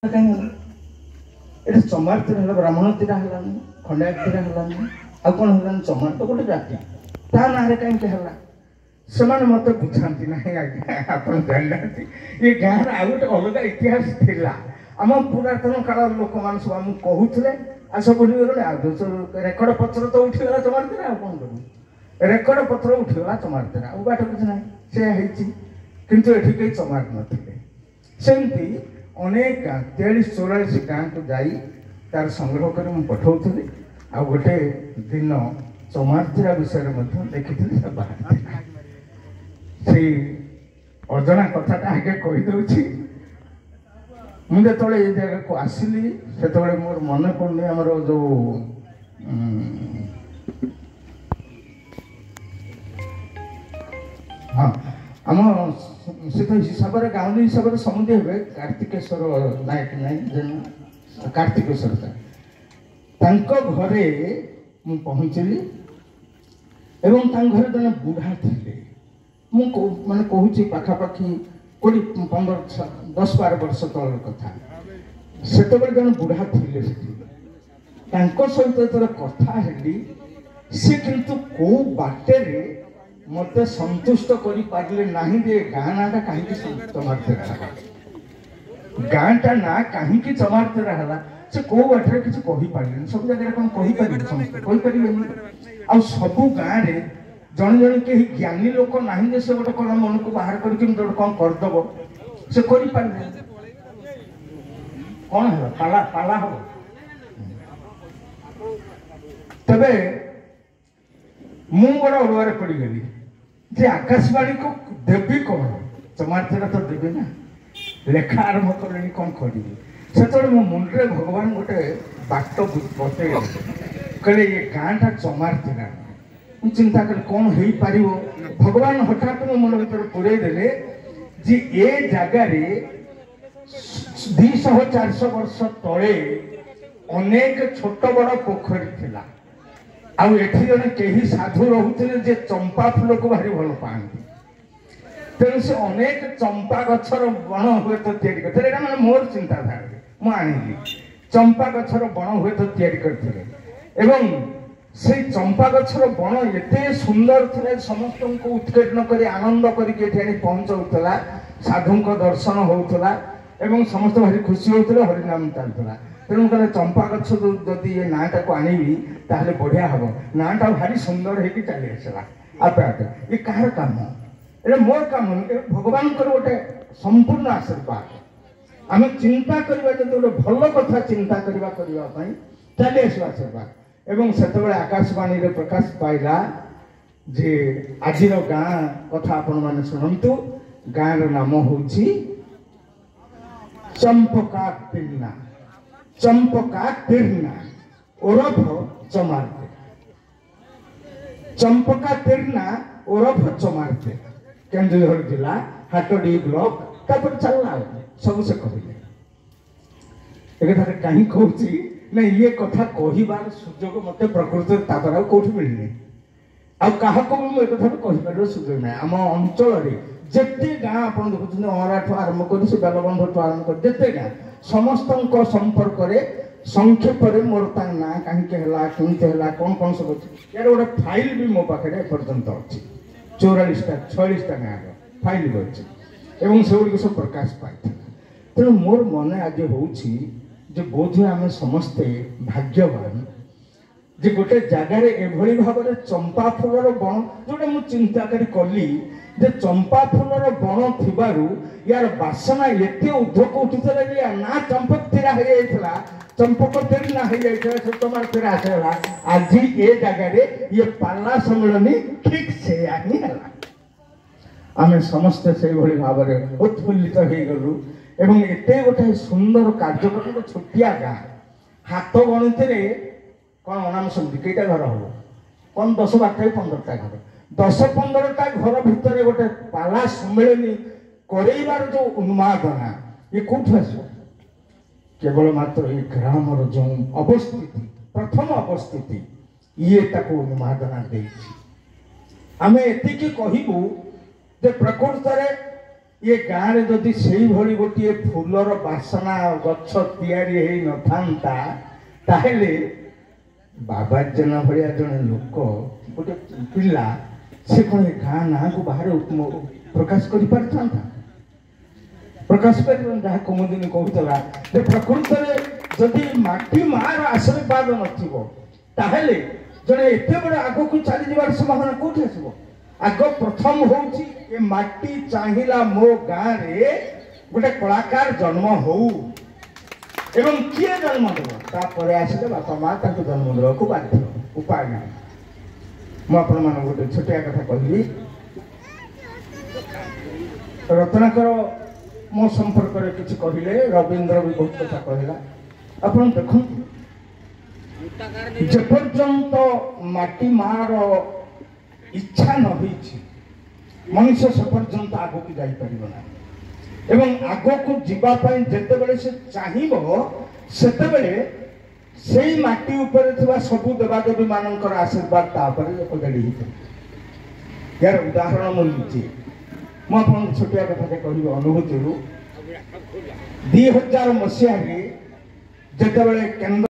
এটা ଚମାର ତୀର ହେଲା, ବ୍ରାହ୍ମଣ ତୀର ହେଲାନି, ଖଣ୍ଡାୟତ ତୀର ହେଲାନି, ଆଉ କ'ଣ ହେଲାନି? ଚମାର ତ ଗୋଟେ ଜାତି, ତା ନାଁରେ କାହିଁକି ହେଲା? ସେମାନେ ମତେ ବୁଝାନ୍ତି ନାହିଁ। ଆଜ୍ଞା ଆପଣ ଜାଣିନାହାନ୍ତି, ଏ ଗାଁର ଆଉ ଗୋଟେ ଅଲଗା ଇତିହାସ ଥିଲା। ଆମ ପୁରାତନ କାଳର ଲୋକମାନେ ସବୁ ଆମକୁ କହୁଥିଲେ, ଆଉ ସବୁ ଭୁଲିଗଲେଣି। ଆଉ ରେକର୍ଡ ପତ୍ର ତ ଉଠିଗଲା ଚମାର ତୀର, ଆଉ କ'ଣ କରିବୁ? ରେକର୍ଡ ପତ୍ର ଉଠିଗଲା ଚମାର ତୀର, ଆଉ ବାଟ କିଛି ନାହିଁ, ସେୟା ହେଇଛି। କିନ୍ତୁ ଏଠି କେହି ଚମାର ନଥିଲେ। ସେମିତି ଅନେକ ଗାଁ 43-44 ଗାଁକୁ ଯାଇ ତାର ସଂଗ୍ରହ କରି ମୁଁ ପଠାଉଥିଲି। ଆଉ ଗୋଟେ ଦିନ ଚମାର ତୀର ବିଷୟରେ ମଧ୍ୟ ଦେଖିଥିଲି, ସେ ବାହାରିଥିଲା। ସେଇ ଅଜଣା କଥାଟା ଆଗେ କହିଦେଉଛି। ମୁଁ ଯେତେବେଳେ ଏ ଜାଗାକୁ ଆସିଲି ସେତେବେଳେ ମୋର ମନେ ପଡ଼ୁନି ଆମର ଯୋଉ ହଁ ଆମ ସେ ତ ହିସାବରେ ଗାଉଁଲି ହିସାବରେ ସମୁଦି ହେବେ କାର୍ତ୍ତିକେଶ୍ୱର ନାୟକ ନାଇଁ କାର୍ତ୍ତିକେଶ୍ୱର ତାଙ୍କ ଘରେ ମୁଁ ପହଞ୍ଚିଲି ଏବଂ ତାଙ୍କ ଘରେ ଜଣେ ବୁଢ଼ା ଥିଲେ। ମୁଁ ମାନେ କହୁଛି ପାଖାପାଖି 10-12 ବର୍ଷ ତଳର କଥା। ସେତେବେଳେ ଜଣେ ବୁଢ଼ା ଥିଲେ ସେଠି। ତାଙ୍କ ସହିତ ଯେତେବେଳେ କଥା ହେଲି, ସେ କିନ୍ତୁ କୋଉ ବାଟରେ ମତେ ସନ୍ତୁଷ୍ଟ କରିପାରିଲେ ନାହିଁ ଯେ ଗାଁ ନାଁଟା କାହିଁକି ଚମାର ତୀର ହେଲା, ଗାଁଟା ନାଁ କାହିଁକି ଚମାର ତୀର ହେଲା। ସେ କୋଉ ବାଟରେ କିଛି କହିପାରିଲେନି। ସବୁ ଜାଗାରେ କ'ଣ କହିପାରିବେ? ସମସ୍ତେ କହିପାରିବେନି। ଆଉ ସବୁ ଗାଁରେ ଜଣେ ଜଣେ କେହି ଜ୍ଞାନୀ ଲୋକ ନାହିଁ ଯେ ସେ ଗୋଟେ କ'ଣ ମନକୁ ବାହାର କରିକି ଗୋଟେ କ'ଣ କରିଦେବ, ସେ କରିପାରିଲେ। କ'ଣ ହେଲା? ପାଲା ହବ। ତେବେ ମୁଁ ବଡ଼ ଅଡ଼ୁଆରେ ପଡ଼ିଗଲି ଯେ ଆକାଶବାଣୀକୁ ଦେବି କ'ଣ? ଚମାର ତୀର ତ ଦେବି ନା, ଲେଖା ଆରମ୍ଭ କଲେଣି, କ'ଣ କରିବି? ସେତେବେଳେ ମୋ ମୁଣ୍ଡରେ ଭଗବାନ ଗୋଟେ ବାଟ ବତେଇଲେ, କହିଲେ ଏ ଗାଁଟା ଚମାର ତୀର। ମୁଁ ଚିନ୍ତା କଲି କ'ଣ ହେଇପାରିବ। ଭଗବାନ ହଠାତ୍ ମୋ ମୁଣ୍ଡ ଭିତରେ ପୁରେଇ ଦେଲେ ଯେ ଏ ଜାଗାରେ 200-400 ବର୍ଷ ତଳେ ଅନେକ ଛୋଟ ବଡ଼ ପୋଖରୀ ଥିଲା। ଆଉ ଏଠି ଜଣେ କେହି ସାଧୁ ରହୁଥିଲେ ଯେ ଚମ୍ପା ଫୁଲକୁ ଭାରି ଭଲ ପାଆନ୍ତି। ତେଣୁ ସେ ଅନେକ ଚମ୍ପା ଗଛର ବଣ ହୁଏତ ତିଆରି କରିଥିଲେ। ଏଇଟା ମାନେ ମୋର ଚିନ୍ତାଧାରାରେ ମୁଁ ଆଣିଲି। ଚମ୍ପା ଗଛର ବଣ ହୁଏତ ତିଆରି କରିଥିଲେ ଏବଂ ସେଇ ଚମ୍ପା ଗଛର ବଣ ଏତେ ସୁନ୍ଦର ଥିଲା, ସମସ୍ତଙ୍କୁ ଉତ୍କୀର୍ଣ୍ଣ କରି ଆନନ୍ଦ କରିକି ଏଠି ଆଣି ପହଞ୍ଚାଉଥିଲା। ସାଧୁଙ୍କ ଦର୍ଶନ ହେଉଥିଲା ଏବଂ ସମସ୍ତେ ଭାରି ଖୁସି ହେଉଥିଲେ, ହରିନାମ ଚାଲୁଥିଲା। ତେଣୁ କହିଲେ ଚମ୍ପା ଗଛ ଯଦି ଏ ନାଁଟାକୁ ଆଣିବି ତାହେଲେ ବଢ଼ିଆ ହେବ। ନାଁଟା ଭାରି ସୁନ୍ଦର ହେଇକି ଚାଲି ଆସିଲା ଆପେ ଆପେ। ଏ କାହାର କାମ? ଏଇଟା ମୋର କାମ ନୁହେଁ, ଭଗବାନଙ୍କର ଗୋଟେ ସମ୍ପୂର୍ଣ୍ଣ ଆଶୀର୍ବାଦ। ଆମେ ଚିନ୍ତା କରିବା, ଯଦି ଗୋଟେ ଭଲ କଥା ଚିନ୍ତା କରିବା ପାଇଁ ଚାଲି ଆସିବା ଆଶୀର୍ବାଦ। ଏବଂ ସେତେବେଳେ ଆକାଶବାଣୀରେ ପ୍ରକାଶ ପାଇଲା ଯେ ଆଜିର ଗାଁ କଥା ଆପଣମାନେ ଶୁଣନ୍ତୁ। ଗାଁର ନାମ ହେଉଛି ଚମ୍ପକା ତୀର୍ଣ୍ଣା। ଚମ୍ପକା ତୀର୍ଣ୍ଣା ଓରଫ ଚମାର ତୀର। ଚମ୍ପକା ତୀର୍ଣ୍ଣା ଓରଫ ଚମାର ତୀର, କେନ୍ଦୁଝର ଜିଲ୍ଲା, ହାଟଡି ବ୍ଲକ। ତାପରେ ଚାଲିଲା ଆଉ ସବୁ ସେ କହିଲେ। ଏ କଥାରେ କାହିଁ କହୁଛି ନା, ଇଏ କଥା କହିବାର ସୁଯୋଗ ମତେ ପ୍ରକୃତରେ ତାପରେ ଆଉ କୋଉଠି ମିଳିନି। ଆଉ କାହାକୁ ବି ମୁଁ ଏ କଥାକୁ କହିପାରିବାର ସୁଯୋଗ ନାହିଁ। ଆମ ଅଞ୍ଚଳରେ ଯେତେ ଗାଁ ଆପଣ ଦେଖୁଛନ୍ତି, ଅଁରାଠୁ ଆରମ୍ଭ କରି ସେ ବେଲବନ୍ଧଠୁ ଆରମ୍ଭ କରି ଯେତେ ଗାଁ, ସମସ୍ତଙ୍କ ସମ୍ପର୍କରେ ସଂକ୍ଷେପରେ ମୋର ତାଙ୍କ ନାଁ କାହିଁକି ହେଲା, କେମିତି ହେଲା, କ'ଣ କ'ଣ ସବୁ ଅଛି, ଏହାର ଗୋଟେ ଫାଇଲ ବି ମୋ ପାଖରେ ଏପର୍ଯ୍ୟନ୍ତ ଅଛି। 46ଟା ଗାଁର ଫାଇଲ ବି ଅଛି ଏବଂ ସେଗୁଡ଼ିକ ସବୁ ପ୍ରକାଶ ପାଇଥିଲା। ତେଣୁ ମୋର ମନେ ଆଜି ହେଉଛି ଯେ ବୋଧହୁଏ ଆମେ ସମସ୍ତେ ଭାଗ୍ୟବାନ ଯେ ଗୋଟେ ଜାଗାରେ ଏଭଳି ଭାବରେ ଚମ୍ପା ଫୁଲର ବଣ, ଯୋଉଟା ମୁଁ ଚିନ୍ତା କରି କଲି ଯେ ଚମ୍ପା ଫୁଲର ବଣ ଥିବାରୁ ୟାର ବାସନା ଏତେ ଉଦ୍ଧକୁ ଉଠୁଥିଲା ଯେ ୟା ନାଁ ଚମ୍ପକ ତୀରା ହେଇଯାଇଥିଲା, ଚମ୍ପକ ତୀର୍ଣ୍ଣା ହେଇଯାଇଥିଲା, ସେ ଚମାର ତୀର ଆସିଗଲା। ଆଜି ଏ ଜାଗାରେ ଇଏ ପାଲା ସମ୍ମିଳନୀ ଠିକ୍ ସେୟା ହିଁ ହେଲା। ଆମେ ସମସ୍ତେ ସେଇଭଳି ଭାବରେ ଉତ୍ଫୁଲ୍ଲିତ ହେଇଗଲୁ ଏବଂ ଏତେ ଗୋଟେ ସୁନ୍ଦର କାର୍ଯ୍ୟକ୍ରମ। ଗୋଟେ ଛୋଟିଆ ଗାଁ, ହାତ ଗଣିତରେ କ'ଣ ଅଣାମ ସମିତି କେଇଟା ଘର ହବ? କ'ଣ 10-12-15ଟା ଘର। 10-15ଟା ଘର ଭିତରେ ଗୋଟେ ପାଲା ସମ୍ମିଳନୀ କରେଇବାର ଯୋଉ ଉନ୍ମାଦନା, ଇଏ କୋଉଠୁ ଆସିବ? କେବଳ ମାତ୍ର ଏ ଗ୍ରାମର ଯେଉଁ ଅବସ୍ଥିତି, ପ୍ରଥମ ଅବସ୍ଥିତି, ଇଏ ତାକୁ ଉନ୍ମାଦନା ଦେଇଛି। ଆମେ ଏତିକି କହିବୁ ଯେ ପ୍ରକୃତରେ ये गाँव में जदि से भली गोटे फूलर बासना गछ तैयारी हेई न थांता ताहेले बाबा जना भलिया जने लोक गोटे पिला से कौन गाँ ना को बाहर प्रकाश कर पारता प्रकाश कर जहाँ कुमुदिनी कहूला प्रकृत में जदि माटी मार आशीर्वाद नाले जड़े एत बड़े आग को चली जावार संभावना कौटी आसो आग प्रथम हूँ माटी चाहिला मो गाँव में गोटे कलाकार जन्म हो एवं किए जन्म देव आसिले बापा माँ जन्म देवाक बाध्य उपाय ना मुझे गोटे छोटिया कथा कहली रत्नाकर मो संपर्क में किसी कहले रवींद्र भी बहुत कथा कहला अपन देखु जेपर्यंत माटी मार इच्छा न होइछि मनुष्य से पर्यंत आगो को जाई परिबो ना एवं आगो को जीवा पई जते बेले से चाहिबो सेते बेले सेई माटी ऊपर थिबा सबु देवादेवी मानकर आशीर्वाद ता ऊपर पगड़ी यार उदाहरण मु लिछि मु आपन छोटिया कथा कहबी अनुभूति 2000 मसीहा रे जते बेले केंद्र